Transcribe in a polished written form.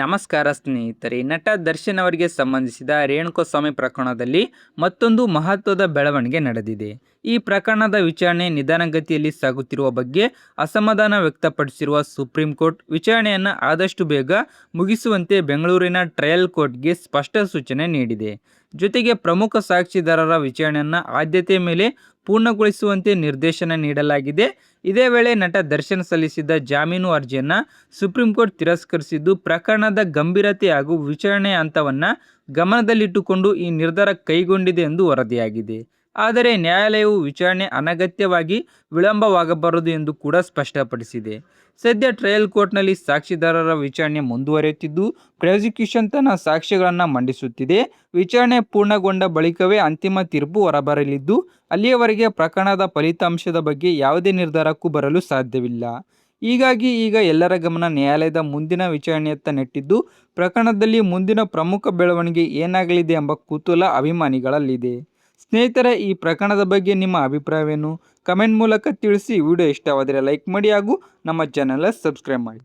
ನಮಸ್ಕಾರ ಸ್ನೇಹಿತರೆ. ನಟ ದರ್ಶನ್ ಅವರಿಗೆ ಸಂಬಂಧಿಸಿದ ರೇಣುಕಾಸ್ವಾಮಿ ಪ್ರಕರಣದಲ್ಲಿ ಮತ್ತೊಂದು ಮಹತ್ವದ ಬೆಳವಣಿಗೆ ನಡೆದಿದೆ. ಈ ಪ್ರಕರಣದ ವಿಚಾರಣೆ ನಿಧಾನಗತಿಯಲ್ಲಿ ಸಾಗುತ್ತಿರುವ ಬಗ್ಗೆ ಅಸಮಾಧಾನ ವ್ಯಕ್ತಪಡಿಸಿರುವ ಸುಪ್ರೀಂ ಕೋರ್ಟ್ ವಿಚಾರಣೆಯನ್ನು ಆದಷ್ಟು ಬೇಗ ಮುಗಿಸುವಂತೆ ಬೆಂಗಳೂರಿನ ಟ್ರಯಲ್ ಕೋರ್ಟ್ಗೆ ಸ್ಪಷ್ಟ ಸೂಚನೆ ನೀಡಿದೆ. ಜೊತೆಗೆ ಪ್ರಮುಖ ಸಾಕ್ಷಿದಾರರ ವಿಚಾರಣೆಯನ್ನು ಆದ್ಯತೆಯ ಮೇಲೆ ಪೂರ್ಣಗೊಳಿಸುವಂತೆ ನಿರ್ದೇಶನ ನೀಡಲಾಗಿದೆ. ಇದೇ ವೇಳೆ ನಟ ದರ್ಶನ್ ಸಲ್ಲಿಸಿದ್ದ ಜಾಮೀನು ಅರ್ಜಿಯನ್ನು ಸುಪ್ರೀಂ ಕೋರ್ಟ್ ತಿರಸ್ಕರಿಸಿದ್ದು, ಪ್ರಕರಣದ ಗಂಭೀರತೆ ಹಾಗೂ ವಿಚಾರಣೆಯ ಹಂತವನ್ನು ಗಮನದಲ್ಲಿಟ್ಟುಕೊಂಡು ಈ ನಿರ್ಧಾರ ಕೈಗೊಂಡಿದೆ ಎಂದು ವರದಿಯಾಗಿದೆ. ಆದರೆ ನ್ಯಾಯಾಲಯವು ವಿಚಾರಣೆ ಅನಗತ್ಯವಾಗಿ ವಿಳಂಬವಾಗಬಾರದು ಎಂದು ಕೂಡ ಸ್ಪಷ್ಟಪಡಿಸಿದೆ. ಸದ್ಯ ಟ್ರಯಲ್ ಕೋರ್ಟ್ನಲ್ಲಿ ಸಾಕ್ಷಿದಾರರ ವಿಚಾರಣೆ ಮುಂದುವರಿಯುತ್ತಿದ್ದು, ಪ್ರಾಸಿಕ್ಯೂಷನ್ ತನ್ನ ಸಾಕ್ಷ್ಯಗಳನ್ನು ಮಂಡಿಸುತ್ತಿದೆ. ವಿಚಾರಣೆ ಪೂರ್ಣಗೊಂಡ ಬಳಿಕವೇ ಅಂತಿಮ ತೀರ್ಪು ಹೊರಬರಲಿದ್ದು, ಅಲ್ಲಿಯವರೆಗೆ ಪ್ರಕರಣದ ಫಲಿತಾಂಶದ ಬಗ್ಗೆ ಯಾವುದೇ ನಿರ್ಧಾರಕ್ಕೂ ಬರಲು ಸಾಧ್ಯವಿಲ್ಲ. ಹೀಗಾಗಿ ಈಗ ಎಲ್ಲರ ಗಮನ ನ್ಯಾಯಾಲಯದ ಮುಂದಿನ ವಿಚಾರಣೆಯತ್ತ ನೆಟ್ಟಿದ್ದು, ಪ್ರಕರಣದಲ್ಲಿ ಮುಂದಿನ ಪ್ರಮುಖ ಬೆಳವಣಿಗೆ ಏನಾಗಲಿದೆ ಎಂಬ ಕುತೂಹಲ ಅಭಿಮಾನಿಗಳಲ್ಲಿದೆ. ಸ್ನೇಹಿತರೆ, ಈ ಪ್ರಕರಣದ ಬಗ್ಗೆ ನಿಮ್ಮ ಅಭಿಪ್ರಾಯವೇನು? ಕಮೆಂಟ್ ಮೂಲಕ ತಿಳಿಸಿ. ವಿಡಿಯೋ ಇಷ್ಟವಾದರೆ ಲೈಕ್ ಮಾಡಿ ಹಾಗೂ ನಮ್ಮ ಚಾನೆಲ್ ಸಬ್ಸ್ಕ್ರೈಬ್ ಮಾಡಿ.